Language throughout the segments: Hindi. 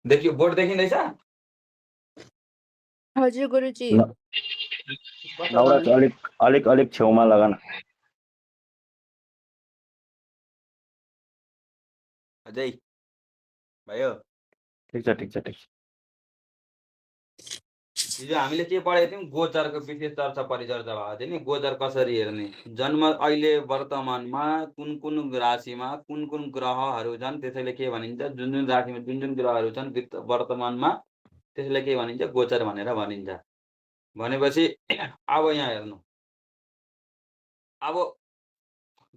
देखियो बोर्ड देखिँदैछ? हजुर गुरुजी। नवराज अलिक छेउमा लगा न। अजय भयो? ठिक छ ठिक छ ठिक छ। हिजो हामीले के पढेको थियौँ? गोचरको विशेष चर्चा परिचर्चा भएको थियो नि। गोचर कसरी हेर्ने, जन्म अहिले वर्तमानमा कुन कुन राशिमा कुन कुन ग्रहहरू छन् त्यसैले के भनिन्छ, जुन जुन राशिमा जुन जुन ग्रहहरू छन् वर्तमानमा त्यसैले के भनिन्छ, गोचर भनेर भनिन्छ। भनेपछि अब यहाँ हेर्नु, अब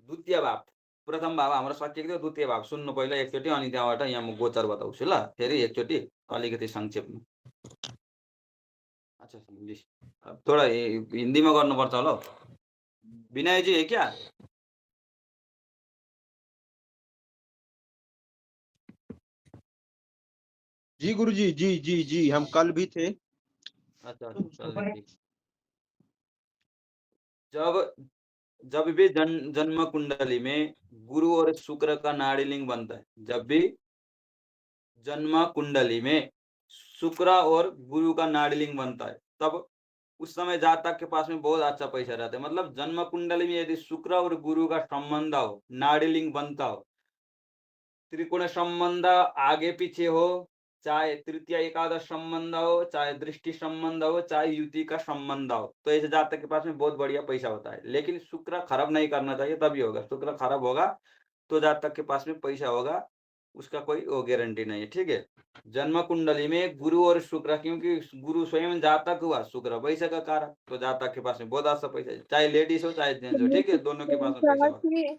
द्वितीय भाव प्रथम भाव हाम्रो सकिएको थियो, द्वितीय भाव सुन्नु पहिला एकचोटि, अनि त्यहाँबाट यहाँ म गोचर बताउँछु ल। फेरि एकचोटि अलिकति संक्षेपमा। अच्छा इंग्लिश थोड़ा हिंदी में गर्नुपर्छ होला हौ। विनय जी है क्या? जी गुरुजी, जी जी जी, हम कल भी थे। अच्छा चल ठीक। जब भी जन्म कुंडली में गुरु और शुक्र का नाड़ी लिंग बनता है, जब भी जन्म कुंडली में शुक्र और गुरु का नाड़ी लिंग बनता है, तब उस समय जातक के पास में बहुत अच्छा पैसा रहता है। मतलब जन्म कुंडली में यदि शुक्र और गुरु का संबंध हो, नाड़ी लिंग बनता हो, त्रिकोण संबंध आगे पीछे हो, चाहे तृतीय एकादश संबंध हो, चाहे दृष्टि संबंध हो, चाहे युति का संबंध हो, तो ऐसे जातक के पास में बहुत बढ़िया पैसा होता है। लेकिन शुक्र खराब नहीं करना चाहिए, तभी होगा। शुक्र खराब होगा तो जातक के पास में पैसा होगा, उसका कोई वो गारंटी नहीं है। ठीक है। जन्म कुंडली में गुरु और शुक्र, क्योंकि गुरु स्वयं जातक हुआ, शुक्र पैसा का कारक, तो जातक के पास में बहुत अच्छा पैसा है, चाहे लेडीज हो चाहे जेंट्स हो। ठीक है, दोनों के पास में पैसा होगा।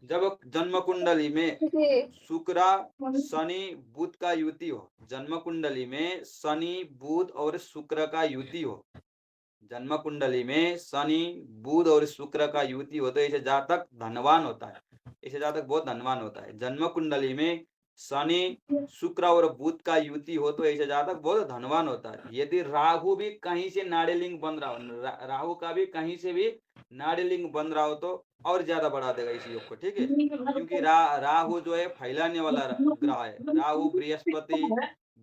जब जन्म कुंडली में शुक्र शनि बुध का युति हो, जन्म कुंडली में शनि बुध और शुक्र का युति हो, जन्म कुंडली में शनि बुध और शुक्र का युति हो, तो ऐसे जातक धनवान होता है, ऐसे जातक बहुत धनवान होता है। जन्म कुंडली में शनि शुक्र और बुध का युति हो, तो ऐसे जातक बहुत धनवान होता है। यदि राहु भी कहीं से नाड़ी लिंग बन रहा हो, राहु का भी कहीं से भी नाड़ी लिंग बन रहा हो, तो और ज्यादा बढ़ा देगा इस योग को। ठीक है, क्योंकि राहु जो है फैलाने वाला ग्रह है। राहु बृहस्पति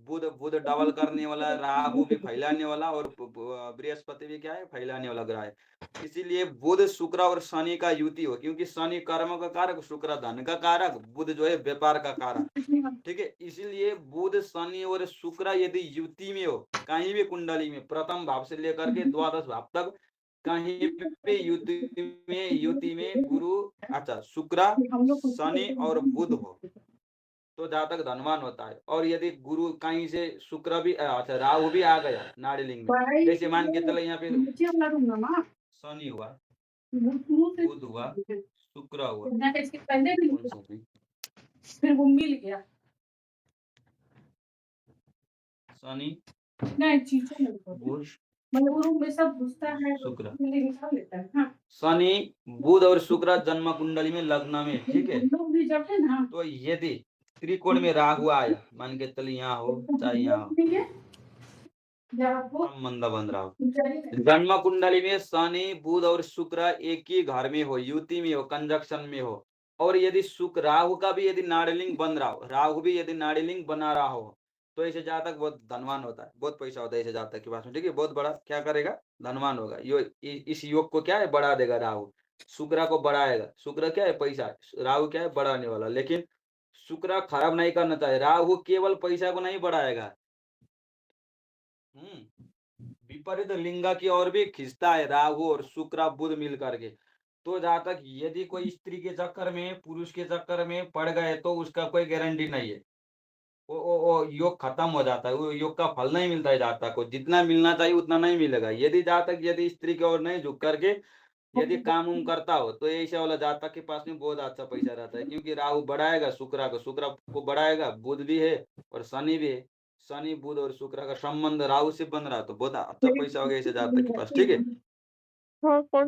बुध बुध डबल करने वाला, राहु भी फैलाने वाला, और बृहस्पति भी क्या है, फैलाने वाला ग्रह है। इसीलिए बुध शुक्र और शनि का युति हो, क्योंकि शनि कर्म का कारक, शुक्र धन का कारक, बुध जो है व्यापार का कारक। ठीक है, इसीलिए बुध शनि और शुक्र यदि युति में हो, कहीं भी कुंडली में, प्रथम भाव से लेकर के द्वादश भाव तक, कहीं भी युति में गुरु, अच्छा शुक्र शनि और बुध हो, तो जातक धनवान होता है। और यदि गुरु कहीं से शुक्र भी, अच्छा राहु भी आ गया नाड़ी लिंग में, जैसे मान के चले यहाँ पे शनि हुआ, बुध हुआ, शुक्र हुआ, फिर वो मिल गया शनि बुध में सब घुसता है, शुक्र, निकाल लेता है। हाँ। शनि बुध और शुक्र जन्म कुंडली में लग्न में। ठीक है, लोग भी जब है ना, तो यदि त्रिकोण में राहु आया, मान के चलिए यहाँ हो चाहे यहाँ हो, संबंध बन रहा हो, जन्म कुंडली में शनि बुध और शुक्र एक ही घर में हो, युति में हो, कंजक्शन में हो, और यदि शुक्र राहु का भी यदि नाड़ीलिंग बन रहा हो, राहु भी यदि नाड़ीलिंग बना रहा हो, तो ऐसे जातक बहुत धनवान होता है, बहुत पैसा होता है ऐसे जातक के पास में। ठीक है, बहुत बड़ा क्या करेगा, धनवान होगा। इस योग को क्या है, बढ़ा देगा राहु, शुक्र को बढ़ाएगा। शुक्र क्या है, पैसा, राहु क्या है, बढ़ाने वाला। लेकिन शुक्र खराब नहीं करना चाहिए, राहु केवल पैसा को नहीं बढ़ाएगा, विपरीत लिंग की ओर भी खींचता है राहु और शुक्र बुध मिल करके। तो जहां तक यदि कोई स्त्री के चक्कर में, पुरुष के चक्कर में पड़ गए, तो उसका कोई गारंटी नहीं है, वो योग खत्म हो जाता है, वो योग का फल नहीं मिलता है जातक को, जितना मिलना चाहिए उतना नहीं मिलेगा। यदि जातक यदि स्त्री की ओर नहीं झुक करके यदि काम उम करता हो, तो ऐसे वाला जातक के पास में बहुत अच्छा पैसा रहता है, क्योंकि राहु बढ़ाएगा शुक्र को बढ़ाएगा, बुध भी है और शनि भी है। शनि बुध और शुक्र का संबंध राहु से बन रहा है, तो बहुत अच्छा पैसा हो गया ऐसे जातक के पास। ठीक है,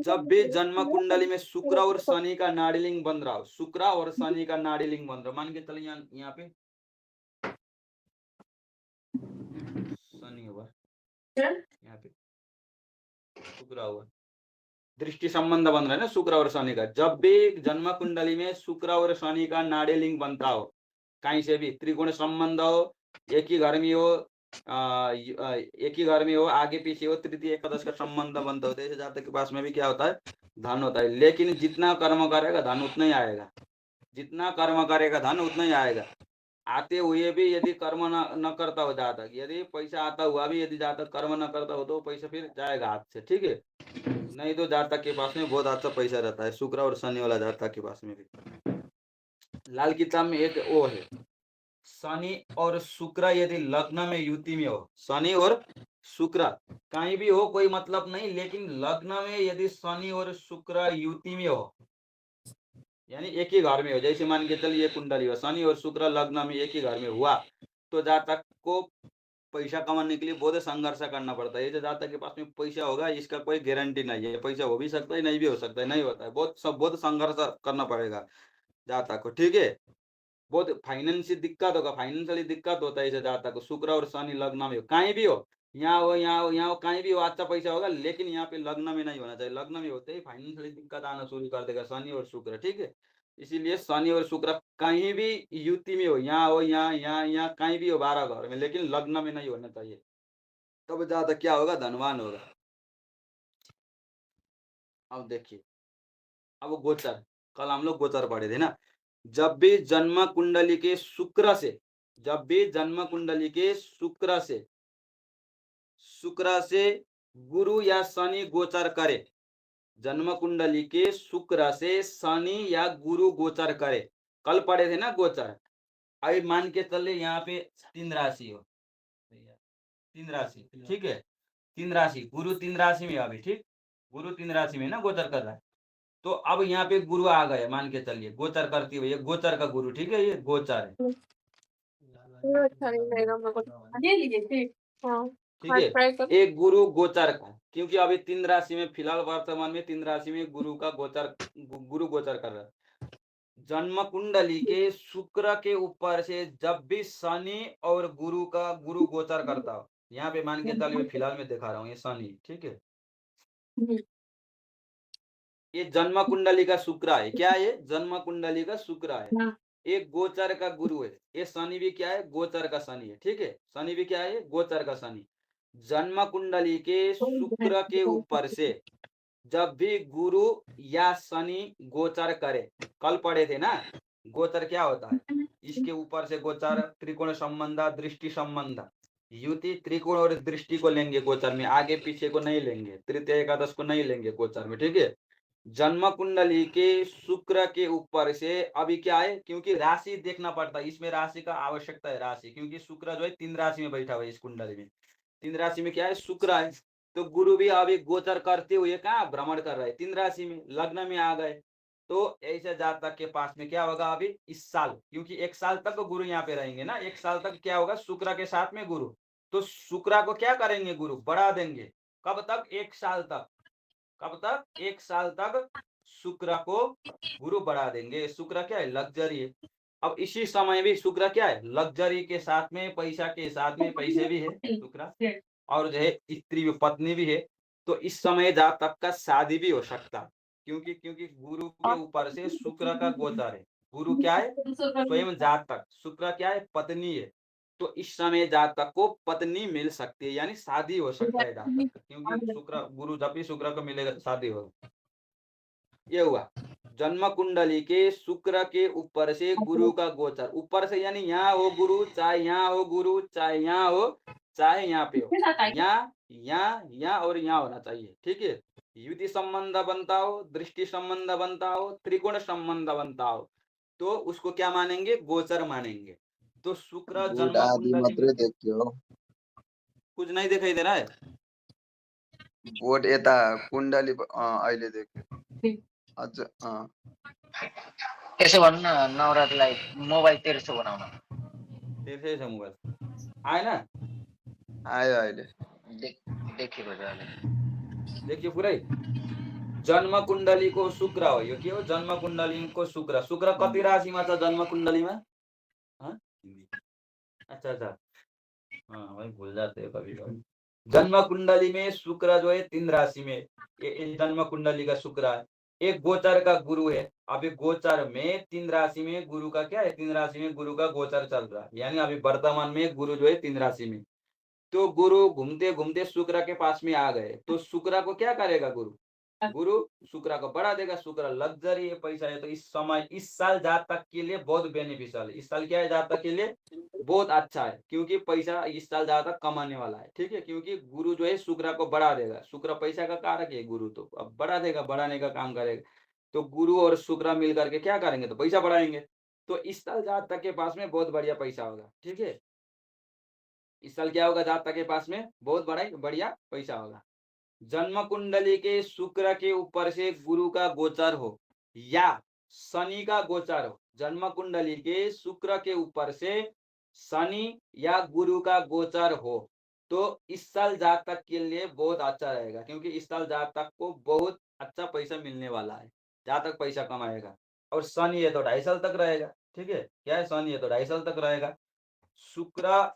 जब भी जन्म कुंडली में शुक्र और शनि का नाड़ीलिंग बन रहा हो, शुक्र और शनि का नाड़ीलिंग बन रहा हो, मान के चलिए यहाँ पे शनि हुआ, यहाँ पे शुक्र हुआ, दृष्टि संबंध बन रहा है ना शुक्र और शनि का। जब भी जन्म कुंडली में शुक्र और शनि का नाड़ी लिंग बनता हो, कहीं से भी त्रिकोण संबंध हो, एक ही घर में हो, एक ही घर में हो, आगे पीछे हो, तृतीय एकादश का संबंध बनता होता है, ऐसे जातक के पास में भी क्या होता है, धन होता है। लेकिन जितना कर्म करेगा धन उतना ही आएगा, जितना कर्म करेगा धन उतना ही आएगा। आते हुए भी यदि कर्म न करता हो जातक, यदि पैसा आता हुआ भी यदि जातक कर्म न करता हो तो पैसा फिर जाएगा हाथ से, ठीक है। नहीं तो जातक के पास में बहुत अच्छा पैसा रहता है, शुक्र और शनि वाला जातक के पास में भी। लाल किताब में एक वो है, शनि और शुक्र यदि लग्न में युति में हो, शनि और शुक्र कहीं भी हो कोई मतलब नहीं, लेकिन लग्न में यदि शनि और शुक्र युति में हो, यानी एक ही घर में हो, जैसे मान के चलिए कुंडली हो, शनि और शुक्र लग्न में एक ही घर में हुआ, तो जातक को पैसा कमाने के लिए बहुत संघर्ष करना पड़ता है। ये जो जातक के पास में पैसा होगा इसका कोई गारंटी नहीं है, पैसा हो भी सकता है नहीं भी हो सकता है, नहीं होता है, बहुत संघर्ष करना पड़ेगा जातक को, ठीक है। बहुत फाइनेंशियल दिक्कत होगा, फाइनेंशियली दिक्कत होता है इसे जातक को, शुक्र और शनि लग्न में हो, कहीं भी हो, यहाँ हो यहाँ हो यहाँ हो, कहीं भी हो अच्छा पैसा होगा, लेकिन यहाँ पे लग्न में नहीं होना चाहिए। लग्न में होते ही फाइनेंशियली दिक्कत आना शुरू कर देगा शनि और शुक्र, ठीक है। इसीलिए शनि और शुक्र कहीं भी युति में हो, यहाँ हो यहाँ कहीं भी हो 12 घर में, लेकिन लग्न में नहीं होना चाहिए, तब जातक क्या होगा, धनवान होगा। अब देखिए, अब गोचर, कल हम लोग गोचर पढ़े थे ना, जब भी जन्म कुंडली के शुक्र से, जब भी जन्म कुंडली के शुक्र से गुरु या शनि गोचर करे, जन्म कुंडली के शुक्र से शनि या गुरु गोचर करे, कल पढ़े थे ना गोचर। अभी मान के चले यहाँ पे 3 राशि हो, 3 राशि, ठीक है, 3 राशि, गुरु 3 राशि में अभी, ठीक, गुरु 3 राशि में ना गोचर कर रहा है। तो अब यहाँ पे गुरु आ गए, मान के चलिए गोचर करती हुई, ये गोचर का गुरु, ठीक है, ये गोचर है, अच्छा नहीं लगेगा मेरे को। ले लीजिए फिर। हाँ ठीक हाँ है। ट्राई कर। एक गुरु गोचर का, क्योंकि अभी 3 राशि में फिलहाल वर्तमान में 3 राशि में गुरु का गोचर, गुरु गोचर कर रहा है। जन्म कुंडली के शुक्र के ऊपर से जब भी शनि और गुरु का गुरु गोचर करता हो, यहाँ पे मान के चलिए फिलहाल में दिखा रहा हूँ ये शनि, ठीक है, ये जन्म कुंडली का शुक्र है, क्या है ये, जन्म कुंडली का शुक्र है, एक गोचर का गुरु है, ये शनि भी क्या है, गोचर का शनि है, ठीक है, शनि भी क्या है, गोचर का शनि। जन्म कुंडली के शुक्र के ऊपर से जब भी गुरु या शनि गोचर करे, कल पढ़े थे ना, गोचर क्या होता है, इसके ऊपर से गोचर त्रिकोण संबंध, दृष्टि संबंध, युति त्रिकोण और दृष्टि को लेंगे गोचर में, आगे पीछे को नहीं लेंगे, तृतीय एकादश को नहीं लेंगे गोचर में, ठीक है। जन्म कुंडली के शुक्र के ऊपर से अभी क्या है, क्योंकि राशि देखना पड़ता है, इसमें राशि का आवश्यकता है, राशि, क्योंकि शुक्र जो है 3 राशि में बैठा हुआ है, इस कुंडली में 3 राशि में क्या है, शुक्र है। तो गुरु भी अभी गोचर करते हुए कहाँ भ्रमण कर रहा है, 3 राशि में, लग्न में आ गए, तो ऐसे जातक के पास में क्या होगा अभी इस साल, क्योंकि 1 साल तक गुरु यहाँ पे रहेंगे ना, 1 साल तक क्या होगा, शुक्र के साथ में गुरु, तो शुक्र को क्या करेंगे, गुरु बढ़ा देंगे, कब तक, 1 साल तक, कब तक, 1 साल तक शुक्र को गुरु बढ़ा देंगे। शुक्र क्या है, लग्जरी है। अब इसी समय भी शुक्र क्या है, लग्जरी के साथ में, पैसा के साथ में, पैसे भी है शुक्र, और जो है स्त्री पत्नी भी है, तो इस समय जातक का शादी भी हो सकता है, क्योंकि क्योंकि गुरु के ऊपर से शुक्र का गोचर है, गुरु क्या है, स्वयं जातक, शुक्र क्या है, पत्नी है, तो इस समय जातक को पत्नी मिल सकती है, यानी शादी हो सकता है जातक का, क्योंकि शुक्र गुरु जब भी शुक्र को मिलेगा शादी होगा। ये हुआ जन्म कुंडली के शुक्र के ऊपर से गुरु का गोचर, ऊपर से यानी यहाँ हो गुरु, चाहे यहाँ हो गुरु, चाहे यहाँ हो, चाहे यहाँ पे हो, यहाँ और यहाँ होना चाहिए, ठीक है। युति संबंध बनता हो, दृष्टि संबंध बनता हो, त्रिकोण संबंध बनता हो, तो उसको क्या मानेंगे, गोचर मानेंगे। तो शुक्र गुड जन्म आदि कुंडली मात्रै में देखियो कुछ नहीं दिखाई दे रहा है, बोर्ड यता कुण्डली अहिले देख्यो अझ त्यसो भन्नु न नवरातलाई मोबाइल 1300 बनाउन तेरे से मोबाइल आए ना, आयो अहिले देखिएको छ अहिले। देखिए पूरा ही जन्म कुंडली को शुक्र हो, यो के हो, जन्म कुंडली को शुक्र, शुक्र कति राशि में छ जन्म कुंडली में, हाँ? अच्छा अच्छा, हाँ भाई भूल जाते हैं कभी कभी। जन्म कुंडली में शुक्र जो है 3 राशि में, ये जन्म कुंडली का शुक्र है, एक गोचर का गुरु है। अभी गोचर में 3 राशि में गुरु का क्या है, 3 राशि में गुरु का गोचर चल रहा है, यानी अभी वर्तमान में गुरु जो है 3 राशि में। तो गुरु घूमते घूमते शुक्र के पास में आ गए, तो शुक्र को क्या करेगा गुरु, गुरु शुक्र को बढ़ा देगा। शुक्र लग्जरी है, पैसा है, तो इस समय इस साल जातक के लिए बहुत बेनिफिशियल है। इस साल क्या है जातक के लिए बहुत अच्छा है, क्योंकि पैसा इस साल जातक कमाने वाला है, ठीक है। क्योंकि गुरु जो है शुक्र को बढ़ा देगा, शुक्र पैसा का कारक है गुरु, तो अब बढ़ा देगा, बढ़ाने का काम करेगा। तो गुरु और शुक्र मिल करके क्या करेंगे, तो पैसा बढ़ाएंगे। तो इस साल जातक के पास में बहुत बढ़िया पैसा होगा, ठीक है। इस साल क्या होगा, जातक के पास में बहुत बढ़िया पैसा होगा। जन्म कुंडली के शुक्र के ऊपर से गुरु का गोचर हो या शनि का गोचर हो, जन्म कुंडली के शुक्र के ऊपर से शनि या गुरु का गोचर हो, तो इस साल जातक के लिए बहुत अच्छा रहेगा, क्योंकि इस साल जातक को बहुत अच्छा पैसा मिलने वाला है, जातक पैसा कमाएगा। और शनि है तो 2.5 साल तक रहेगा, ठीक है। क्या है, शनि है तो 2.5 साल तक रहेगा। शुक्र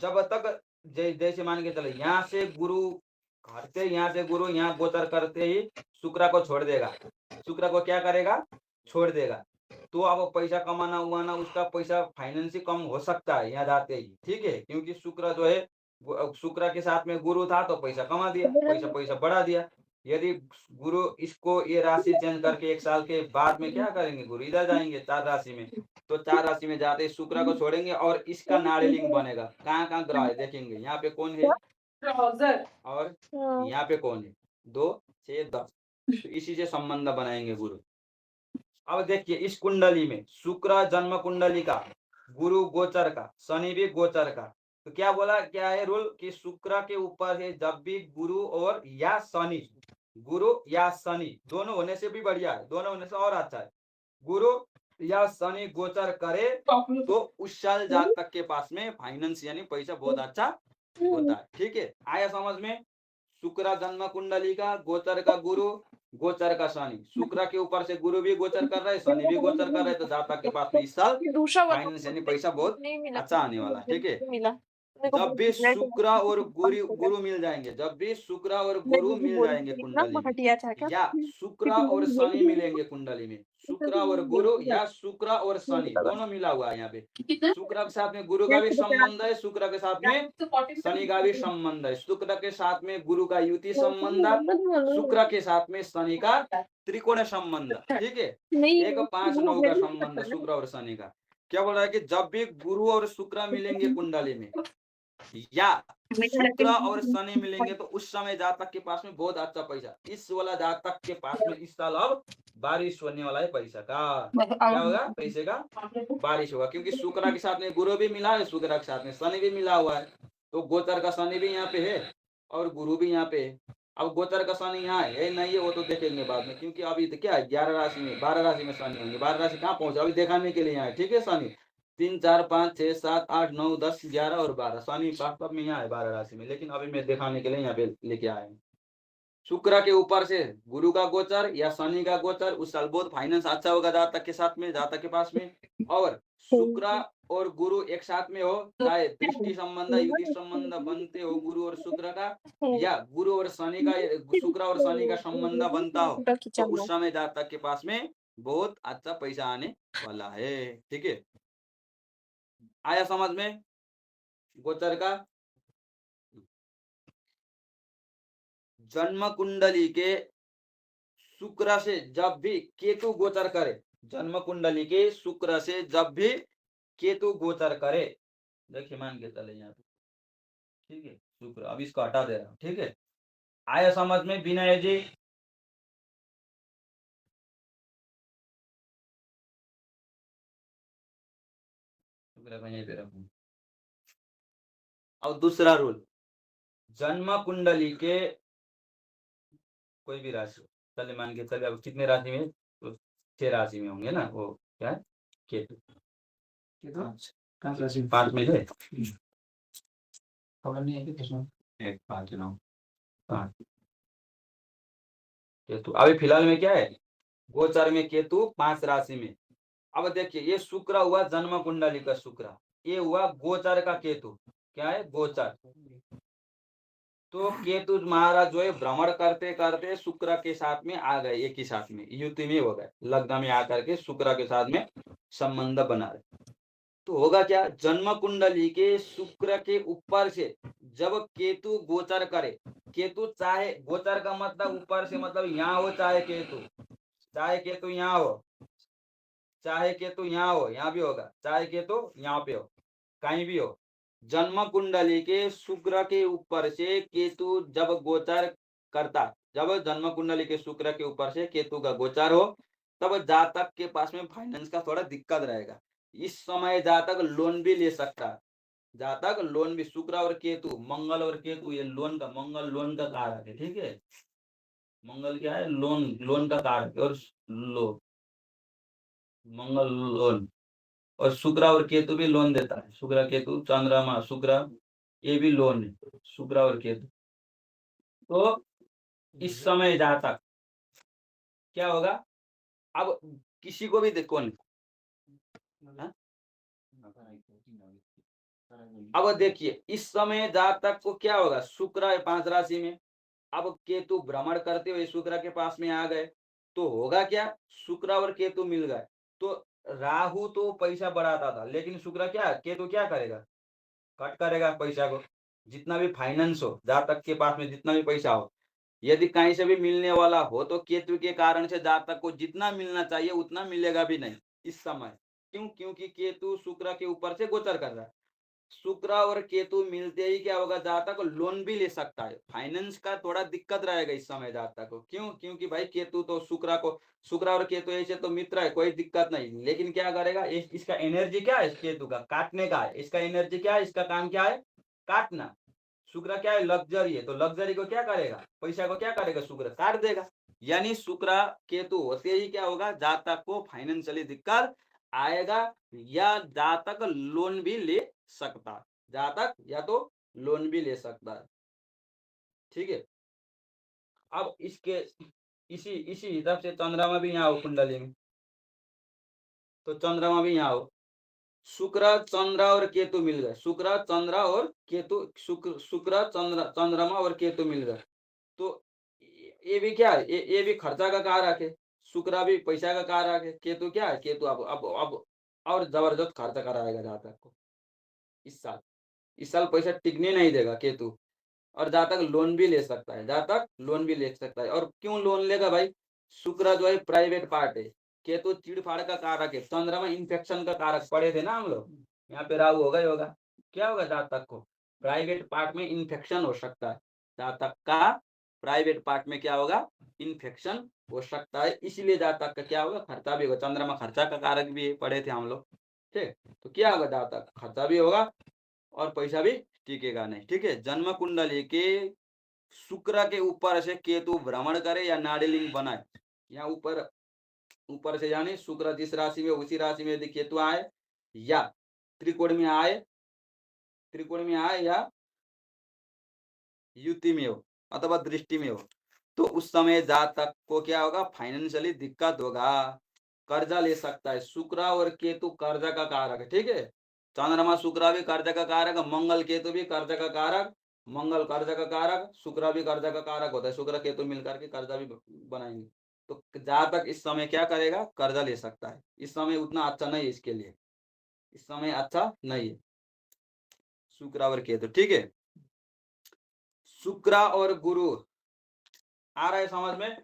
जब तक जैसे मान के चले, यहाँ से गुरु हटते, यहाँ से गुरु यहाँ गोचर करते ही शुक्र को छोड़ देगा। शुक्र को क्या करेगा, छोड़ देगा। तो अब पैसा कमाना हुआ ना, उसका पैसा फाइनेंशियल कम हो सकता है यहाँ जाते ही, ठीक है। क्योंकि शुक्र जो है, शुक्र के साथ में गुरु था तो पैसा कमा दिया, पैसा बढ़ा दिया। यदि गुरु इसको ये राशि चेंज करके 1 साल के बाद में क्या करेंगे, गुरु इधर जाएंगे 4 राशि में, तो 4 राशि में जाते ही शुक्र को छोड़ेंगे और इसका नाड़िलिंग बनेगा। कहाँ कहाँ ग्रह है देखेंगे, यहाँ पे कौन है ट्राउजर और हाँ। यहाँ पे कौन है, 2 6 10, तो इसी से संबंध बनाएंगे गुरु। अब देखिए इस कुंडली में शुक्र जन्म कुंडली का, गुरु गोचर का, शनि भी गोचर का, तो क्या बोला, क्या है रूल कि शुक्र के ऊपर है जब भी गुरु और या शनि, गुरु या शनि दोनों होने से भी बढ़िया है, दोनों होने से और अच्छा है। गुरु या शनि गोचर करे तो उस साल जातक के पास में फाइनेंस यानी पैसा बहुत अच्छा होता है, ठीक है। आया समझ में। शुक्र जन्म कुंडली का, गोचर का गुरु, गोचर का शनि, शुक्र के ऊपर से गुरु भी गोचर कर रहा है, शनि भी गोचर कर रहा है, तो जातक के पास में इस साल दूसरा वाला फाइनेंस यानी पैसा बहुत नहीं मिला, अच्छा आने वाला है, ठीक है। नहीं मिला मेरे को। जब भी शुक्र और गुरु मिल जाएंगे, जब भी शुक्र और गुरु मिल जाएंगे कुंडली में, हटिया था क्या? या शुक्र और शनि मिलेंगे कुंडली में, शुक्र और गुरु या शुक्र और शनि दोनों मिला हुआ है यहाँ पे। शुक्र के साथ में गुरु का भी संबंध है, शुक्र के साथ में शनि का भी संबंध है, शुक्र के साथ में गुरु का युति संबंध, शुक्र के साथ में शनि का त्रिकोण संबंध, ठीक है। एक 5-9 का संबंध शुक्र और शनि का। क्या बोल रहा है कि जब भी गुरु और शुक्र मिलेंगे कुंडली में या शुक्र और शनि मिलेंगे, तो उस समय जातक के पास में बहुत अच्छा पैसा, इस वाला जातक के पास में इस साल अब बारिश होने वाला है पैसा का। क्या होगा, पैसे का बारिश होगा, क्योंकि शुक्र के साथ में गुरु भी मिला है, शुक्र के साथ में शनि भी मिला हुआ है, तो गोचर का शनि भी यहाँ पे है और गुरु भी यहाँ पे है। अब गोचर का शनि यहाँ है नहीं है वो तो देखेंगे बाद में, क्योंकि अभी तो क्या है 11 राशि में 12 राशि में शनि होंगे, 12 राशि कहाँ पहुंचे अभी दिखाने के लिए यहाँ है, ठीक है। शनि 3 4 5 6 7 8 9 10 11 और 12 शनि वास्तव में यहाँ है 12 राशि में, लेकिन अभी मैं दिखाने के लिए यहाँ पे लेके आया हूँ। शुक्र के ऊपर से गुरु का गोचर या शनि का गोचर, उस साल बहुत फाइनेंस अच्छा होगा जातक के साथ में, जातक के पास में। और शुक्र और गुरु एक साथ में हो, चाहे दृष्टि संबंध युति संबंध बनते हो गुरु और शुक्र का, या गुरु और शनि का, शुक्र और शनि का संबंध बनता हो, तो उस समय जातक के पास में बहुत अच्छा पैसा आने वाला है, ठीक है। आया समझ में गोचर का। जन्म कुंडली के शुक्र से जब भी केतु गोचर करे, जन्म कुंडली के शुक्र से जब भी केतु गोचर करे, देखिए मान के चले यहाँ पे, ठीक है। शुक्र अब इसको हटा दे रहा हूँ, ठीक है। आया समझ में विनय जी। शुक्र मैं यहीं पे रखूं। और दूसरा रूल, जन्म कुंडली के कोई भी राशि, चले मान के चले, अब कितने राशि में, तो 6 राशि में होंगे ना, वो क्या है केतु, 5 में है, खबर नहीं है कि 1 5 9 5 केतु। अभी फिलहाल में क्या है, गोचर में केतु 5 राशि में। अब देखिए ये शुक्र हुआ जन्म कुंडली का शुक्र, ये हुआ गोचर का केतु, क्या है गोचर, तो केतु महाराज जो है भ्रमण करते करते शुक्र के साथ में आ गए, एक ही साथ में युति में हो गए, लग्न में आकर के शुक्र के साथ में संबंध बना रहे। तो होगा क्या, जन्म कुंडली के शुक्र के ऊपर से जब केतु गोचर करे, केतु चाहे गोचर का मतलब ऊपर से मतलब यहाँ हो, चाहे केतु यहाँ हो, चाहे केतु यहाँ हो, यहाँ भी होगा, चाहे केतु यहाँ पे हो, कहीं भी हो, जन्म कुंडली के शुक्र के ऊपर से केतु जब गोचर करता, जब जन्म कुंडली के शुक्र के ऊपर से केतु का गोचर हो, तब जातक के पास में फाइनेंस का थोड़ा दिक्कत रहेगा। इस समय जातक लोन भी ले सकता है, जातक लोन भी, शुक्र और केतु, मंगल और केतु, ये लोन का, मंगल लोन का कारक है, ठीक है, मंगल क्या है, लोन का कारक है, और लो मंगल लोन, और शुक्र और केतु भी लोन देता है, शुक्र केतु चंद्रमा शुक्र, ये भी लोन है, शुक्र और केतु। तो इस समय जातक क्या होगा, अब किसी को भी देखो नहीं, अब देखिए इस समय जातक को क्या होगा, शुक्र है 5 राशि में, अब केतु भ्रमण करते हुए शुक्र के पास में आ गए, तो होगा क्या, शुक्र और केतु मिल गए, तो राहु तो पैसा बढ़ाता था, लेकिन शुक्र क्या, केतु क्या करेगा, कट करेगा पैसा को, जितना भी फाइनेंस हो, जातक के पास में जितना भी पैसा हो, यदि कहीं से भी मिलने वाला हो, तो केतु के कारण से जातक को जितना मिलना चाहिए उतना मिलेगा भी नहीं इस समय। क्यों, क्योंकि केतु शुक्र के ऊपर से गोचर कर रहा है, शुक्र और केतु मिलते ही क्या होगा, जातक लोन भी ले सकता है, फाइनेंस का थोड़ा दिक्कत रहेगा इस समय जातक को। क्यों, क्योंकि भाई केतु तो शुक्र और केतु ऐसे तो मित्र है, कोई दिक्कत नहीं, लेकिन क्या करेगा, इसका एनर्जी क्या है, केतु का काटने का है, इसका एनर्जी क्या है, इसका काम क्या है, काटना। शुक्र क्या है, लग्जरी है, तो लग्जरी को क्या करेगा, पैसा को क्या करेगा, शुक्र काट देगा। यानी शुक्र केतु होते ही क्या होगा, जातक को फाइनेंशियली दिक्कत आएगा, या जातक लोन भी ले सकता है, जातक या तो लोन भी ले सकता है, ठीक है। अब इसके इसी हिसाब से चंद्रमा भी यहाँ हो कुंडली में, तो चंद्रमा भी यहाँ हो, शुक्र चंद्र और केतु मिल गए, शुक्र चंद्र और केतु, शुक्र चंद्रमा और केतु मिल गए, तो ये भी क्या है, ये भी खर्चा का कारक है, शुक्र भी पैसा का कारक है, केतु क्या है, केतु अब और जबरदस्त खर्चा कराएगा जातक को इस साल पैसा टिकने नहीं देगा केतु, और जातक लोन भी ले सकता है, जातक लोन भी ले सकता है। और क्यों लोन लेगा भाई, शुक्र जो है प्राइवेट पार्ट है, केतु चिड़फाड़ का कारक है, चंद्रमा इंफेक्शन का कारक, पढ़े थे ना हम लोग, यहाँ पे राहु होगा, क्या होगा, जातक को प्राइवेट पार्ट में इंफेक्शन हो सकता है, जातक का प्राइवेट पार्ट में क्या होगा, इंफेक्शन हो सकता है, इसलिए जातक का क्या होगा, खर्चा भी होगा, चंद्रमा खर्चा का कारक भी है, पढ़े थे हम लोग, ठीक। तो क्या होगा, जातक खर्चा भी होगा और पैसा भी टिकेगा नहीं, ठीक है। जन्म कुंडली के शुक्र के ऊपर से केतु भ्रमण करे या नाड़ीलिंग बनाए, या ऊपर से यानी शुक्र जिस राशि में उसी राशि में यदि केतु आए, या त्रिकोण में आए या युति में हो अथवा दृष्टि में हो, तो उस समय जातक को क्या होगा, फाइनेंशियली दिक्कत होगा, कर्जा ले सकता है। शुक्र और केतु कर्जा का कारक है, ठीक है, चंद्रमा शुक्र भी कर्जा का कारक, मंगल केतु भी कर्जा का कारक, मंगल कर्जा का कारक, शुक्र भी कर्जा का कारक होता है, शुक्र केतु मिलकर के कर्जा भी बनाएंगे। तो जातक इस समय क्या करेगा, कर्जा ले सकता है, इस समय उतना अच्छा नहीं है इसके लिए, इस समय अच्छा नहीं है शुक्र और केतु, ठीक है। शुक्र और गुरु आ रहा है समझ में,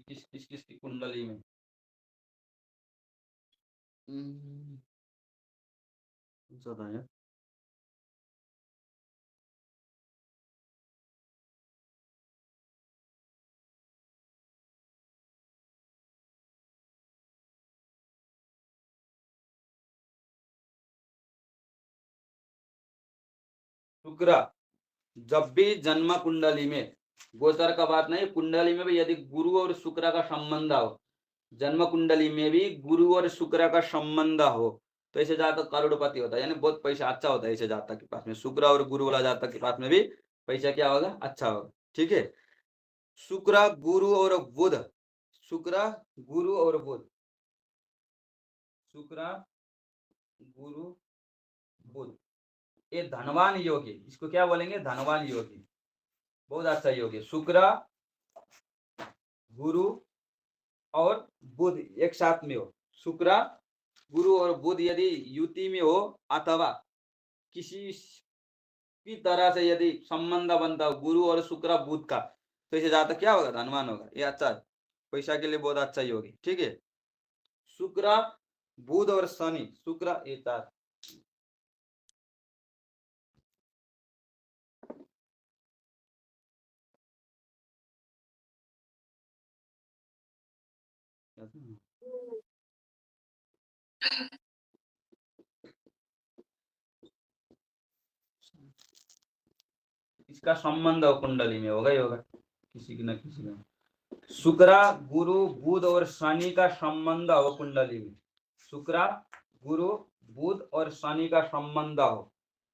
किस की कुंडली में, ज्यादा है शुक्र जब भी जन्म कुंडली में, गोचर का बात नहीं, कुंडली में भी यदि गुरु और शुक्र का संबंध हो, जन्म कुंडली में भी गुरु और शुक्र का संबंध हो, तो ऐसे जातक करोड़पति होता है, यानी बहुत पैसा अच्छा होता है ऐसे जातक के पास में, शुक्र और गुरु वाला जातक के पास में भी पैसा क्या होगा, अच्छा होगा, ठीक है। शुक्र गुरु और बुध, शुक्र गुरु और बुध, शुक्र गुरु बुध, ये धनवान योग है, इसको क्या बोलेंगे? धनवान योग है, बहुत अच्छा योग है। शुक्र, गुरु और बुध एक साथ में हो, शुक्र, गुरु और बुध यदि युति में हो अथवा किसी भी तरह से यदि संबंध बनता हो गुरु और शुक्र बुध का, तो इसे ज्यादा क्या होगा? धनवान होगा। ये अच्छा है, पैसा के लिए बहुत अच्छा योग है। ठीक है, शुक्र, बुध और शनि, शुक्र ये चार, इसका संबंध कुंडली में होगा ही होगा किसी न किसी का। शुक्र, गुरु, बुध और शनि का संबंध हो कुंडली में, शुक्र, गुरु, बुध और शनि का संबंध हो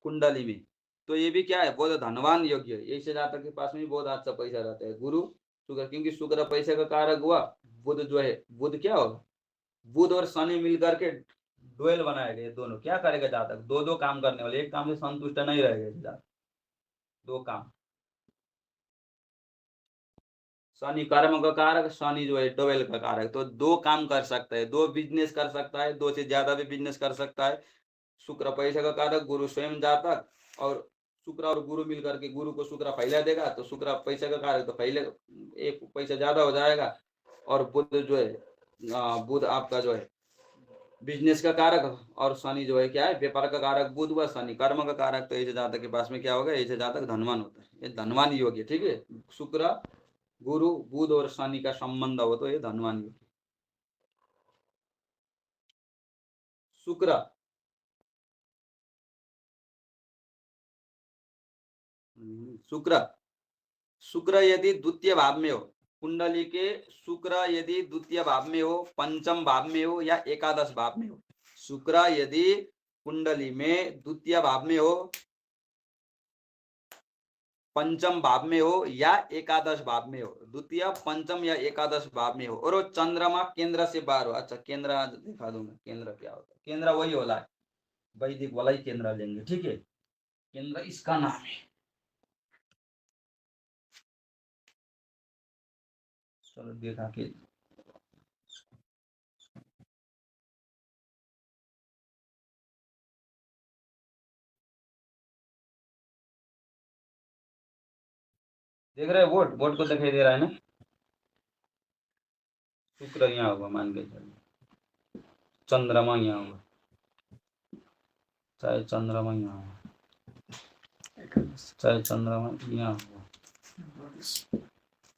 कुंडली में, तो ये भी क्या है? बहुत धनवान योग्य है। ऐसे जातक के पास में बहुत अच्छा पैसा रहता है। गुरु, शुक्र, क्योंकि शुक्र पैसे का कारक हुआ। बुध जो है, बुध क्या होगा? बुध और शनि मिलकर के डुएल बनाए गए, दोनों क्या करेगा जातक? दो दो काम करने वाले, एक काम से संतुष्ट नहीं रहेगा जातक, दो काम। शनि कर्म का कारक, शनि जो है डुएल का कारक, तो दो काम कर सकता है, दो बिजनेस कर सकता है, दो से ज्यादा भी बिजनेस कर सकता है। शुक्र पैसे का कारक, गुरु स्वयं जातक, और शुक्र और गुरु मिलकर के गुरु को शुक्र फैला देगा, तो शुक्र पैसे का कारक, तो फैले एक पैसा ज्यादा हो जाएगा। और बुध जो है, बुध आपका जो है बिजनेस का कारक, और शनि जो है क्या है? व्यापार का कारक। बुध व शनि कर्म का कारक, तो ऐसे जातक के पास में क्या होगा? ऐसे जातक धनवान होता है, ये धनवान योग है। ठीक है, शुक्र, गुरु, बुध और शनि का संबंध हो तो ये धनवान योग है। शुक्र, शुक्र, शुक्र यदि द्वितीय भाव में हो कुंडली के, शुक्र यदि द्वितीय भाव में हो, पंचम भाव में हो या एकादश भाव में हो, शुक्र यदि कुंडली में द्वितीय भाव में हो, पंचम भाव में हो या एकादश भाव में हो, द्वितीय, पंचम या एकादश भाव में हो, और वो चंद्रमा केंद्र से बाहर हो। अच्छा, केंद्र दिखा दूंगा, केंद्र क्या होता है? केंद्र वही होला है, वैदिक वाला ही केंद्र लेंगे। ठीक है, केंद्र इसका नाम है। चलो देखा के देख रहे हैं, वोट वोट को दिखाई दे रहा है ना? शुक्र यहाँ होगा मान के चलिए, चंद्रमा यहाँ होगा, चाहे चंद्रमा यहाँ हो, चाहे चंद्रमा यहाँ होगा,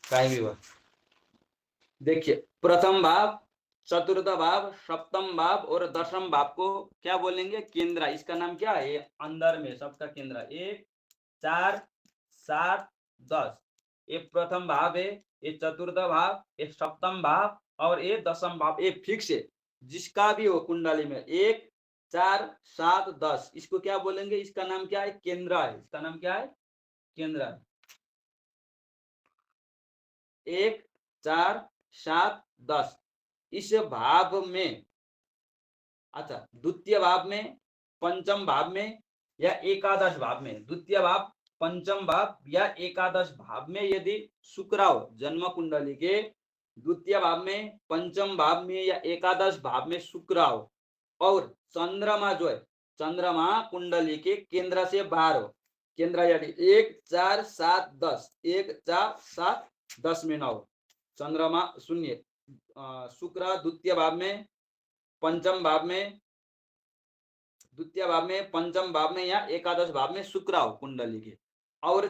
कहीं भी हो। देखिए, प्रथम भाव, चतुर्थ भाव, सप्तम भाव और दशम भाव को क्या बोलेंगे? केंद्र। इसका नाम क्या है? अंदर में सबका केंद्र, 1, 4, 7, 10, ये प्रथम भाव है, ये चतुर्थ भाव, ये सप्तम भाव और ये दशम भाव, ये फिक्स है। जिसका भी हो कुंडली में 1, 4, 7, 10, इसको क्या बोलेंगे? इसका नाम क्या है? केंद्र है। इसका नाम क्या है? केंद्र है। 1, 4, 7, 10, इस भाव में, अच्छा, द्वितीय भाव में, पंचम भाव में या एकादश भाव में, द्वितीय भाव, पंचम भाव या एकादश भाव में यदि शुक्र हो जन्म कुंडली के, द्वितीय भाव में, पंचम भाव में या एकादश भाव में शुक्र हो, और चंद्रमा जो है, चंद्रमा कुंडली के केंद्र से बाहर हो, केंद्र यानी 1, 4, 7, 10, 1, 4, 7, 10 में ना हो, चंद्रमा शून्य, शुक्र द्वितीय भाव में, पंचम भाव में, द्वितीय भाव में, पंचम भाव में या एकादश भाव में शुक्र हो कुंडली के, और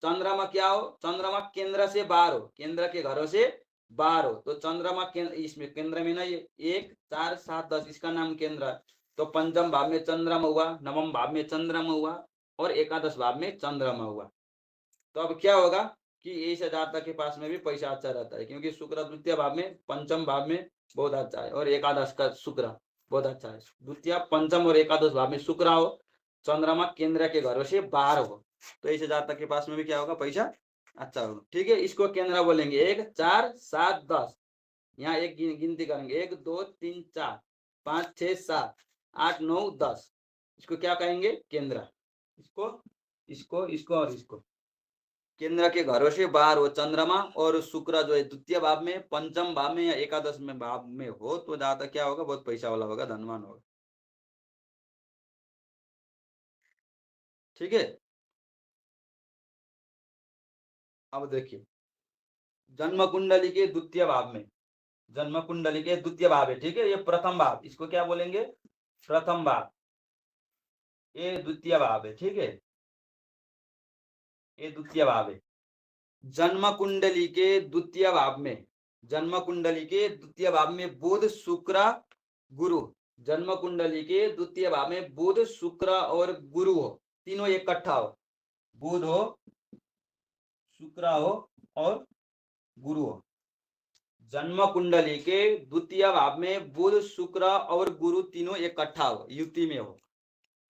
चंद्रमा क्या हो? चंद्रमा केंद्र से बाहर हो, केंद्र के घरों से बाहर हो, तो चंद्रमा इसमें केंद्र में ना, ये 1, 4, 7, 10, इसका नाम केंद्र है। तो पंचम भाव में चंद्रमा हुआ, नवम भाव में चंद्रमा हुआ और एकादश भाव में चंद्रमा हुआ। तो अब क्या होगा कि इस जातक के पास में भी पैसा अच्छा रहता है, क्योंकि शुक्र द्वितीय भाव में, पंचम भाव में बहुत अच्छा है, और एकादश का शुक्र बहुत अच्छा है। द्वितीय, पंचम और एकादश भाव में शुक्र हो, चंद्रमा केंद्र के घरों से बाहर हो, तो इस जातक के पास में भी क्या होगा? पैसा अच्छा होगा। ठीक है, इसको केंद्र बोलेंगे। 1, 4, 7, 10, यहाँ एक गिनती करेंगे, 1, 2, 3, 4, 5, 6, 7, 8, 9, 10, इसको क्या कहेंगे? केंद्र। इसको इसको इसको और इसको। केंद्र के घरों से बाहर हो चंद्रमा और शुक्र जो है द्वितीय भाव में, पंचम भाव में या एकादश में भाव में हो तो ज्यादा क्या होगा, बहुत पैसा वाला होगा, धनवान होगा। ठीक है। अब देखिए जन्म कुंडली के द्वितीय भाव में, जन्म कुंडली के द्वितीय भाव है, ठीक है, ये प्रथम भाव, इसको क्या बोलेंगे, प्रथम भाव, ये द्वितीय भाव है, ठीक है, ये द्वितीय भाव है। जन्म कुंडली के द्वितीय भाव में, जन्म कुंडली के द्वितीय भाव में बुध शुक्र गुरु, जन्म कुंडली के द्वितीय भाव में बुध शुक्र और गुरु हो, तीनों इकट्ठा हो, बुध हो, शुक्र हो और गुरु हो। जन्म कुंडली के द्वितीय भाव में बुध शुक्र और गुरु तीनों इकट्ठा हो, युति में हो,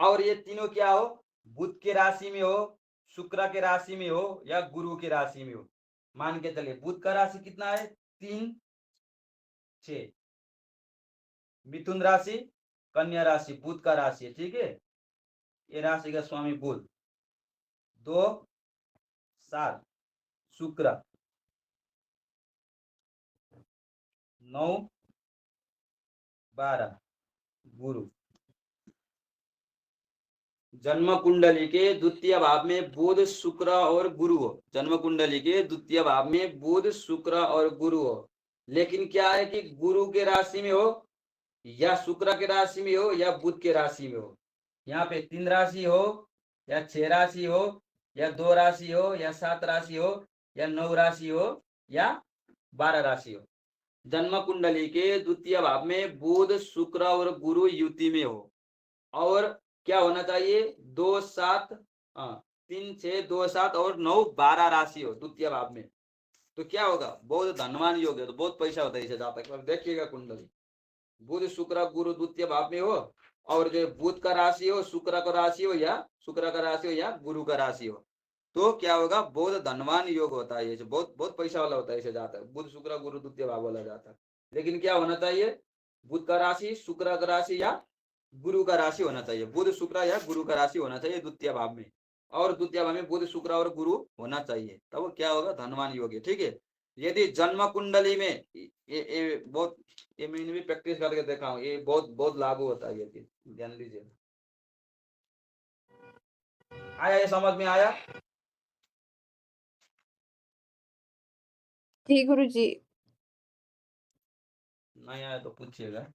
और ये तीनों क्या हो, बुध के राशि में हो, शुक्र के राशि में हो या गुरु की राशि में हो। मान के चलिए बुध का राशि कितना है, 3 6, मिथुन राशि, कन्या राशि बुध का राशि है, ठीक है, ये राशि का स्वामी बुध, 2 7 शुक्र, 9 12 गुरु। जन्म कुंडली के द्वितीय भाव में बुध शुक्र और गुरु हो, जन्म कुंडली के द्वितीय भाव में बुध शुक्र और गुरु हो, लेकिन क्या है कि गुरु के राशि में हो या शुक्र के राशि में हो या बुध के राशि में हो। यहाँ पे 3 राशि हो या 6 राशि हो या 2 राशि हो या 7 राशि हो या 9 राशि हो या 12 राशि हो। जन्म कुंडली के द्वितीय भाव में बुध शुक्र और गुरु युति में हो, और क्या होना चाहिए, 2 7 3 6 2 7 और 9 12 राशि हो द्वितीय भाव में, तो क्या होगा, बहुत धनवान योग है, तो बहुत पैसा होता है इसे जाता है। देखिएगा कुंडली, बुध शुक्र गुरु द्वितीय भाव में हो और जो बुध का राशि हो, शुक्र का राशि हो या शुक्र का राशि हो या गुरु का राशि हो, तो क्या होगा, बहुत धनवान योग होता है, ये बहुत बहुत पैसा वाला होता है इसे जाता है, बुध शुक्र गुरु द्वितीय भाव वाला जाता है। लेकिन क्या होना चाहिए, बुध का राशि, शुक्र का राशि या गुरु का राशि होना चाहिए, बुध शुक्र या गुरु का राशि होना चाहिए द्वितीय भाव में, और द्वितीय भाव में बुध शुक्र और गुरु होना चाहिए, तब वो क्या होगा, धनवान योग है, ठीक है। यदि जन्म कुंडली में ये बहुत, ये मैंने भी प्रैक्टिस करके देखा हूँ, ये बहुत बहुत लागू होता है, ये चीज ध्यान लीजिए। आया, ये समझ में आया? जी गुरुजी। नहीं आया तो पूछिएगा।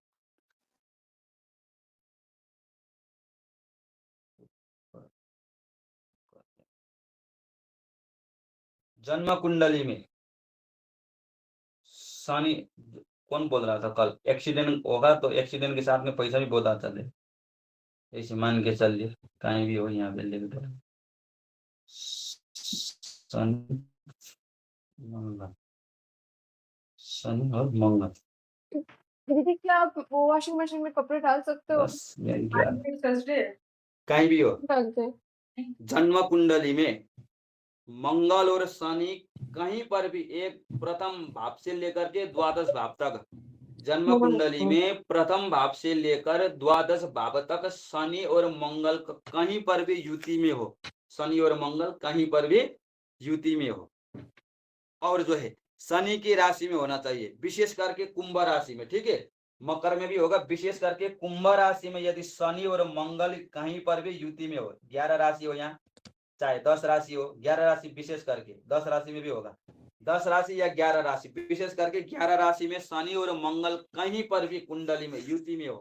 जन्म कुंडली में शनि, कौन बोल रहा था कल एक्सीडेंट होगा, तो एक्सीडेंट के साथ में पैसा भी बहुत आता है, ऐसे मान के चलिए, कहीं भी हो, यहाँ पे लिख दो शनि मंगल, शनि और मंगल। दीदी क्या आप वो वॉशिंग मशीन में कपड़े डाल सकते हो? बस यही क्या, आज थर्सडे है। कहीं भी हो, डाल दे। जन्म कुंडली में मंगल और शनि कहीं पर भी एक प्रथम भाव से लेकर के द्वादश भाव तक, जन्म कुंडली में प्रथम भाव से लेकर द्वादश भाव तक शनि और मंगल कहीं पर भी युति में हो, शनि और मंगल कहीं पर भी युति में हो, और जो है शनि की राशि में होना चाहिए, विशेष करके कुंभ राशि में, ठीक है, मकर में भी होगा, विशेष करके कुंभ राशि में यदि शनि और मंगल कहीं पर भी युति में हो, 11 राशि हो, यहाँ चाहे 10 राशि हो, 11 राशि विशेष करके, 10 राशि में भी होगा, 10 राशि या 11 राशि, विशेष करके 11 राशि में शनि और मंगल कहीं पर भी कुंडली में युति में हो,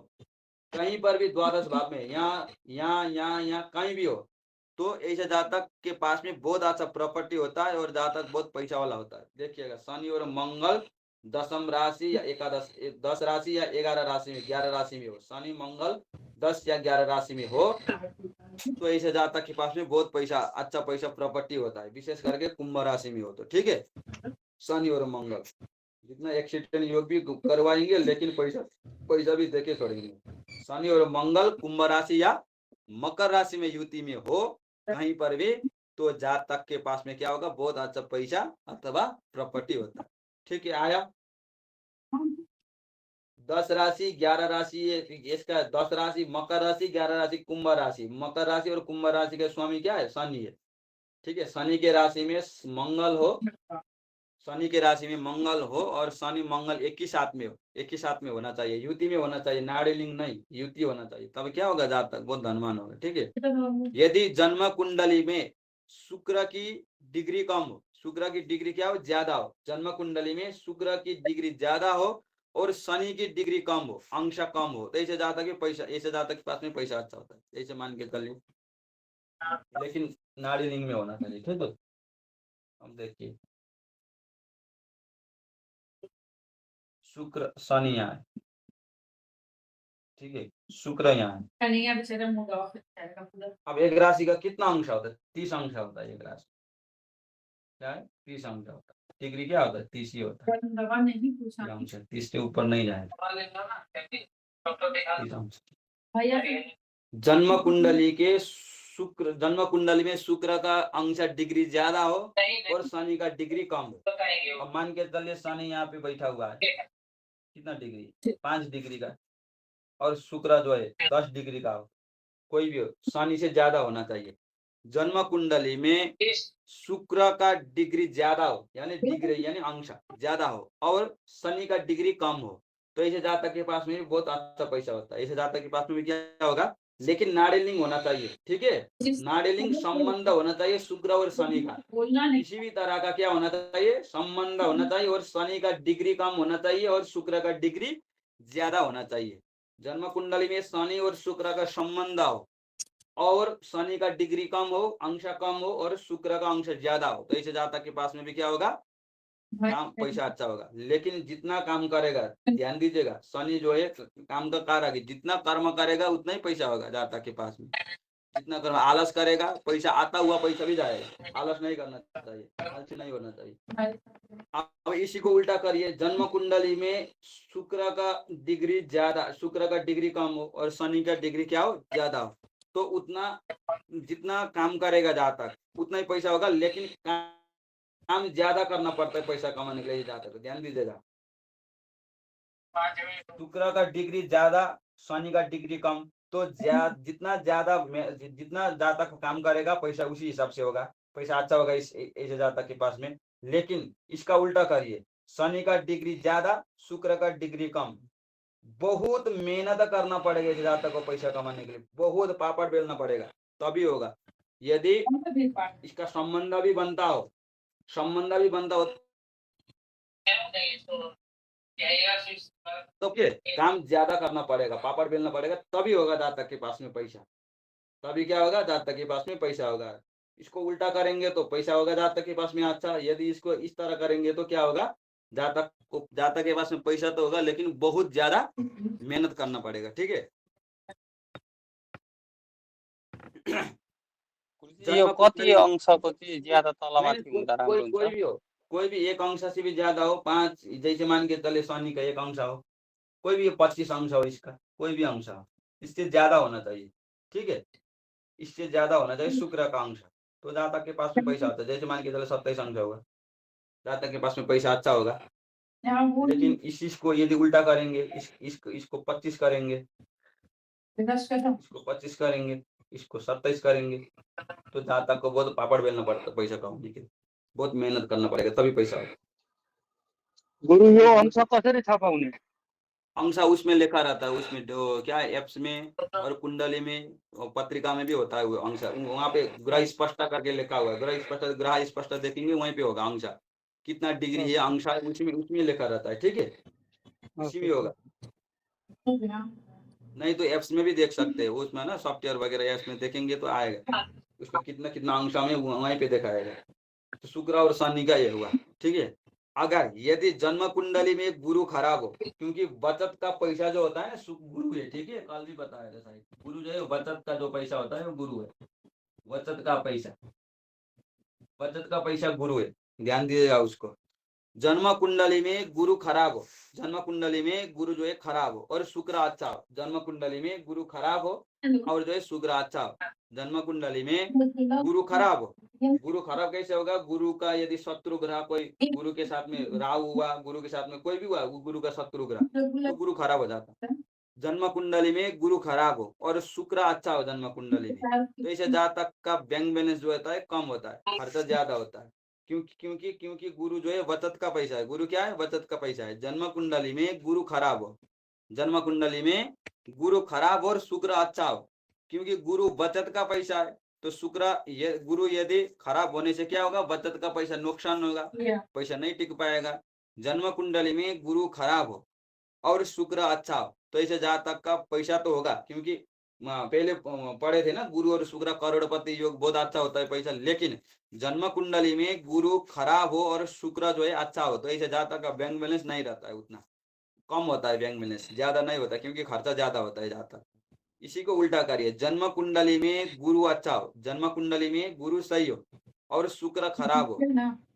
कहीं पर भी द्वादश भाव में, यहाँ कहीं भी हो, तो ऐसे जातक के पास में बहुत अच्छा प्रॉपर्टी होता है और जातक बहुत पैसा वाला होता है। देखिएगा शनि और मंगल दशम राशि या एकादश 10 राशि या 11 राशि में, 11 राशि में हो, शनि मंगल 10 या 11 राशि में हो, तो ऐसे जातक के पास में बहुत पैसा, अच्छा पैसा प्रॉपर्टी होता है, विशेष करके कुंभ राशि में हो तो, ठीक है। शनि और मंगल जितना एक्सीडेंट योग भी करवाएंगे, लेकिन पैसा भी देके छोड़ेंगे। शनि और मंगल कुंभ राशि या मकर राशि में युति में हो कहीं पर भी, तो जातक के पास में क्या होगा, बहुत अच्छा पैसा अथवा प्रॉपर्टी होता है, ठीक है। आया 10 राशि 11 राशि इसका 10 राशि मकर राशि 11 राशि कुंभ राशि। मकर राशि और कुंभ राशि का स्वामी क्या है? शनि है। ठीक है, शनि के राशि में मंगल हो, शनि के राशि में मंगल हो और शनि मंगल एक ही साथ में हो, एक ही साथ में होना चाहिए, युति में होना चाहिए, नाड़ीलिंग नहीं, युति होना चाहिए, तब क्या होगा? जातक बहुत धनवान होगा। ठीक है, यदि जन्म कुंडली में शुक्र की डिग्री कम हो, शुक्र की डिग्री क्या हो? ज्यादा हो, जन्म कुंडली में शुक्र की डिग्री ज्यादा हो और शनि की डिग्री कम हो, अंश कम हो, तो ऐसे जातक के पैसा, ऐसे जातक के पास में पैसा अच्छा होता है, ऐसे मान के चलिए, लेकिन नाड़ीलिंग में होना चाहिए। ठीक है, अब देखिए शुक्र शनि यहाँ है, ठीक है, शुक्र यहाँ है। कन्हैया बेचारा मूड ऑफ हो जाएगा पूरा। अब एक राशि का कितना अंश होता है? 30 अंश होता है एक राशि, क्या है? 30 अंश होता है। डिग्री क्या होता है? 30 ही होता है, दवा नहीं पूछा 30 अंश, 30 के ऊपर नहीं जाएगा, 30 अंश। भैया जन्म कुंडली के शुक्र, जन्म कुंडली में शुक्र का अंश डिग्री ज्यादा हो और शनि का डिग्री कम हो। अब मान के चलिए शनि यहाँ पे बैठा हुआ है, कितना डिग्री? 5 डिग्री का, और शुक्र जो है 10 डिग्री का हो, कोई भी हो, शनि से ज्यादा होना चाहिए। जन्म कुंडली में शुक्र का डिग्री ज्यादा हो, यानी डिग्री यानी अंश ज्यादा हो और शनि का डिग्री कम हो, तो ऐसे जातक के पास में भी बहुत अच्छा पैसा होता है। ऐसे जातक के पास में भी क्या होगा? लेकिन नाड़ीलिंग होना चाहिए। ठीक है, नाड़ीलिंग संबंध होना चाहिए शुक्र और शनि का, बोलना नहीं। किसी भी तरह का क्या होना चाहिए? संबंध होना चाहिए, और शनि का डिग्री कम होना चाहिए और शुक्र का डिग्री ज्यादा होना चाहिए। जन्म कुंडली में शनि और शुक्र का संबंध हो और शनि का डिग्री कम हो, अंश कम हो और शुक्र का अंश ज्यादा हो, तो ऐसे जातक के पास में भी क्या होगा? काम पैसा अच्छा होगा। लेकिन जितना काम करेगा, ध्यान दीजिएगा, शनि जो है काम का कारक है, जितना कर्म करेगा उतना ही पैसा होगा जातक के पास में। जितना कर्म, आलस करेगा पैसा, आता हुआ पैसा भी जाएगा। आलस नहीं करना चाहिए, आलसी नहीं होना चाहिए। अब इसी को उल्टा करिए, जन्म कुंडली में शुक्र का डिग्री ज्यादा, शुक्र का डिग्री कम हो और शनि का डिग्री क्या हो? ज्यादा हो, तो उतना जितना काम करेगा जातक उतना ही पैसा होगा, लेकिन काम ज्यादा करना पड़ता है पैसा कमाने के लिए जातक, ध्यान दीजिएगा। शुक्र का डिग्री ज्यादा, शनि का डिग्री कम, तो जितना जातक काम करेगा पैसा उसी हिसाब से होगा, पैसा अच्छा होगा इस ऐसे जातक के पास में। लेकिन इसका उल्टा करिए, शनि का डिग्री ज्यादा, शुक्र का डिग्री कम, बहुत मेहनत करना पड़ेगा इस जातक को पैसा कमाने के लिए, बहुत पापड़ बेलना पड़ेगा, तभी होगा। यदि इसका संबंध भी बनता हो, संबंध भी बनता हो तो काम ज्यादा करना पड़ेगा, पापड़ बेलना पड़ेगा, तभी होगा जातक के पास में पैसा, तभी क्या होगा? जातक के पास में पैसा होगा। इसको उल्टा करेंगे तो पैसा होगा जातक के पास में अच्छा, यदि इसको इस तरह करेंगे तो क्या होगा? जातक के पास में पैसा तो होगा, लेकिन बहुत ज्यादा मेहनत करना पड़ेगा। ठीक है, यो कति अंशको चाहिँ ज्यादा तलमाथि हुँदा राम्रो कोई हुन्छ? भी हो, कोई भी एक अंश से भी ज्यादा हो, 5 जैसे मान के चले शनि का एक अंश हो, कोई भी 25 अंश हो, इसका कोई भी अंश हो, इससे ज्यादा होना चाहिए। ठीक है, इससे ज्यादा होना चाहिए शुक्र का अंश, तो जातक के पास में पैसा होता है। जैसे मान के चले 27 अंश होगा, जातक के पास में पैसा अच्छा होगा। लेकिन इस चीज को यदि उल्टा करेंगे, इसको 25 करेंगे, इसको 25 करेंगे, इसको 27 करेंगे, तो जातक को बहुत पापड़ बेलना पड़ता है पैसा कमाने के लिए, बहुत मेहनत करना पड़ेगा, तभी पैसा होगा। गुरु यो अंश कसरी थाहा पाउने? अंश उसमें लिखा रहता है, उसमें जो क्या है, एप्स में और कुंडली में और पत्रिका में भी होता है वो अंश, वहाँ पे ग्रह स्पष्ट करके लिखा हुआ है, ग्रह स्पष्ट देखेंगे वहीं पे होगा अंश, कितना डिग्री है अंश, उसमें लिखा रहता है। ठीक है, इसी में होगा, नहीं तो एप्स में भी देख सकते हैं, उसमें ना सॉफ्टवेयर वगैरह एप्स में देखेंगे तो आएगा, उसमें कितना कितना अंश में वहीं पे दिखाएगा। तो शुक्र और शनि का ये हुआ। ठीक है, अगर यदि जन्म कुंडली में गुरु खराब हो, क्योंकि बचत का पैसा जो होता है ना गुरु है। ठीक है, कल भी बताया था शायद, गुरु जो है बचत का जो पैसा होता है वो गुरु है, बचत का पैसा गुरु है, ध्यान दीजिएगा उसको। जन्म कुंडली में गुरु खराब हो, जन्म कुंडली में गुरु जो है खराब हो और शुक्र अच्छा हो, जन्म कुंडली में गुरु खराब हो और जो है शुक्र अच्छा हो, जन्म कुंडली में गुरु खराब हो। गुरु खराब कैसे होगा? गुरु का यदि शत्रु ग्रह कोई गुरु के साथ में राहु हुआ, गुरु के साथ में कोई भी हुआ, गुरु का शत्रु ग्रह, तो गुरु खराब हो जाता है। जन्म कुंडली में गुरु खराब हो और शुक्र अच्छा हो जन्म कुंडली में, तो इसे जातक का बैंक बैलेंस जो होता है कम होता है, खर्चा ज्यादा होता है। क्योंकि गुरु जो है बचत का पैसा है। गुरु क्या है? बचत का पैसा है। जन्म कुंडली में गुरु खराब हो, जन्म कुंडली में गुरु खराब और शुक्र अच्छा हो, क्योंकि गुरु बचत का पैसा है, तो शुक्र गुरु यदि खराब होने से क्या होगा? बचत का पैसा नुकसान होगा, पैसा नहीं टिक पाएगा। जन्म कुंडली में गुरु खराब हो और शुक्र अच्छा हो, तो इसे जातक का पैसा तो होगा, क्योंकि पहले पढ़े थे ना, गुरु और शुक्र करोड़पति योग बहुत अच्छा होता है पैसा। लेकिन जन्म कुंडली में गुरु खराब हो और शुक्र जो है अच्छा हो, तो इसे जातक का बैंक बैलेंस नहीं रहता है, उतना कम होता है, बैंक बैलेंस ज्यादा नहीं होता, क्योंकि खर्चा ज्यादा होता है जातक। इसी को उल्टा करिए, जन्म कुंडली में गुरु अच्छा हो, जन्म कुंडली में गुरु सही हो और शुक्र खराब हो,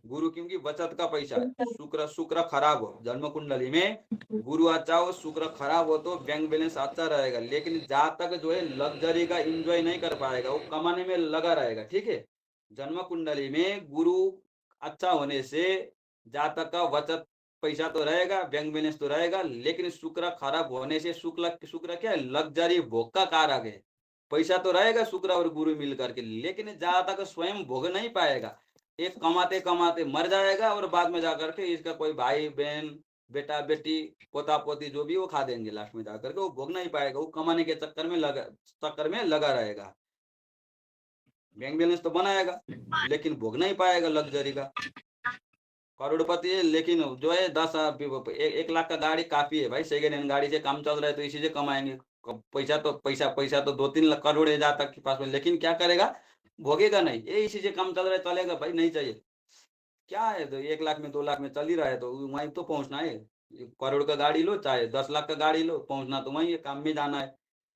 गुरु क्योंकि बचत का पैसा है, शुक्र खराब हो, जन्म कुंडली में गुरु अच्छा हो, शुक्र खराब हो, तो बैंक बैलेंस अच्छा रहेगा, लेकिन जातक जो है लग्जरी का एंजॉय नहीं कर पाएगा, वो कमाने में लगा रहेगा। ठीक है, जन्म कुंडली में गुरु अच्छा होने से जातक का बचत पैसा तो रहेगा, बैंक बैलेंस तो रहेगा, लेकिन शुक्र खराब होने से शुक्र क्या है? लग्जरी, भोग का कारक है। पैसा तो रहेगा शुक्र और गुरु मिल करके, लेकिन जातक स्वयं भोग नहीं पाएगा। एक कमाते कमाते मर जाएगा और बाद में जाकर के इसका कोई भाई बहन, बेटा बेटी, पोता पोती जो भी वो खा देंगे, लास्ट में जाकर के वो भोग नहीं पाएगा, वो कमाने के चक्कर में लगा रहेगा। बैंक बैलेंस तो बनाएगा लेकिन भोग नहीं पाएगा लग्जरी का। करोड़पति है लेकिन जो है 1 लाख का गाड़ी काफी है भाई, सेकेंड हैंड गाड़ी से काम चल रहा है, तो इसी से कमाएंगे। पैसा तो 2-3 लाख करोड़ है जातक के पास में, लेकिन क्या करेगा? भोगेगा नहीं, ये इसी से काम चल रहा है, चलेगा भाई, नहीं चाहिए। क्या है, तो 1 लाख में 2 लाख में चल ही रहा है, तो वहीं तो पहुंचना है। करोड़ का गाड़ी लो चाहे 10 लाख का गाड़ी लो, पहुंचना तो वहीं है, काम में जाना है।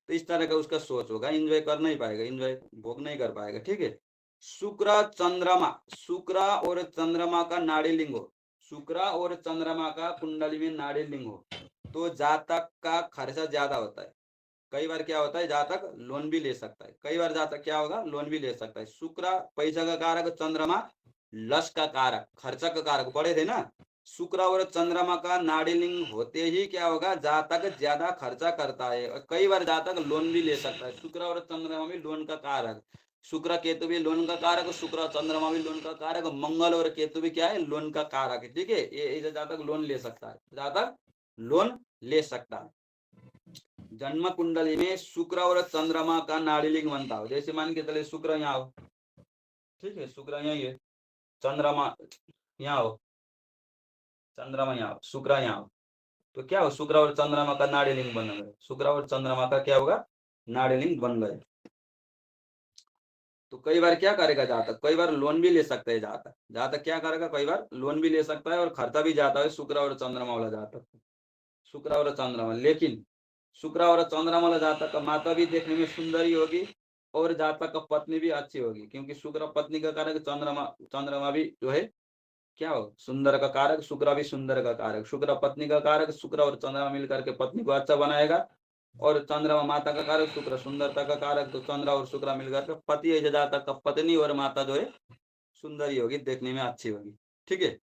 तो इस तरह का उसका सोच होगा, एंजॉय कर नहीं पाएगा, एंजॉय भोग नहीं कर पाएगा। ठीक है, शुक्र चंद्रमा, शुक्र और चंद्रमा का नाड़ी लिंग हो, शुक्र और चंद्रमा का कुंडली में नाड़ी लिंग हो, तो जातक का खर्चा ज्यादा होता है। कई बार क्या होता है? जातक लोन भी ले सकता है, कई बार जातक क्या होगा? लोन भी ले सकता है। शुक्र पैसा का कारक, चंद्रमा लश का कारक, खर्चा का कारक, पढ़े थे ना। शुक्र और चंद्रमा का नाड़ी लिंग होते ही क्या होगा? जातक ज्यादा खर्चा करता है और कई बार जातक लोन भी ले सकता है। शुक्र और चंद्रमा भी लोन का कारक, शुक्र केतु भी लोन का कारक, शुक्र और चंद्रमा भी लोन का कारक, मंगल और केतु भी क्या है? लोन का कारक है। ठीक है, ये जातक लोन ले सकता है, जातक लोन ले सकता है। जन्म कुंडली में शुक्र और चंद्रमा का नाड़ी लिंग बनता हो, जैसे मान के चले शुक्र यहाँ हो, ठीक है, शुक्र यही है, चंद्रमा यहाँ हो, चंद्रमा यहाँ हो, शुक्र यहाँ हो, तो क्या हो? शुक्र और चंद्रमा का नाड़ी लिंग बन गए, शुक्र और चंद्रमा का क्या होगा? नाड़ी लिंग बन गए। तो कई बार क्या करेगा जातक? कई बार लोन भी ले सकता है जातक। जातक क्या करेगा? कई बार लोन भी ले सकता है और खर्चा भी जाता है शुक्र और चंद्रमा वाला जातक, शुक्र और चंद्रमा। लेकिन शुक्र और चंद्रमा वाला जातक का माता भी देखने में सुंदरी होगी और जातक का पत्नी भी अच्छी होगी, क्योंकि शुक्र पत्नी का कारक, चंद्रमा भी जो है क्या हो? सुंदर का कारक, शुक्र भी सुंदर का कारक, शुक्र पत्नी का कारक, शुक्र और चंद्रमा मिलकर के पत्नी को अच्छा बनाएगा, और चंद्रमा माता का कारक, शुक्र सुंदरता का कारक, तो चंद्र और शुक्र मिलकर के पति ऐसे जातक का पत्नी और माता जो है सुंदरी होगी, देखने में अच्छी होगी। ठीक है,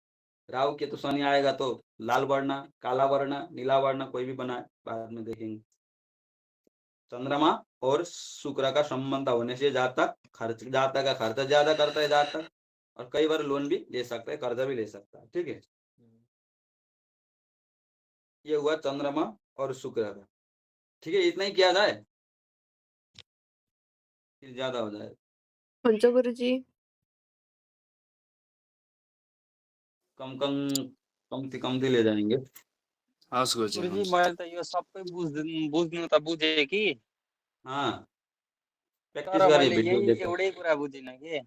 राहु केतु शनि आएगा तो लाल वर्ण, काला वर्ण, नीला वर्ण कोई भी बनाए, बाद में देखेंगे। चंद्रमा और शुक्र का संबंध होने से जातक का खर्चा ज्यादा करता है जातक, और कई बार लोन भी ले सकता है, कर्जा भी ले सकता है। ठीक है, ये हुआ चंद्रमा और शुक्र का। ठीक है, इतना ही किया जाए, फिर ज्यादा हो जाए। पंचो गुरुजी। कमती ले जाएंगे। हस् गुरुजी गुरुजी मैले त यो सबै बुझ्नु त बुझेँ कि, हाँ, तर प्रैक्टिस करिए मैले वीडियो यही देखो। एउटै कुरा बुझिनँ कि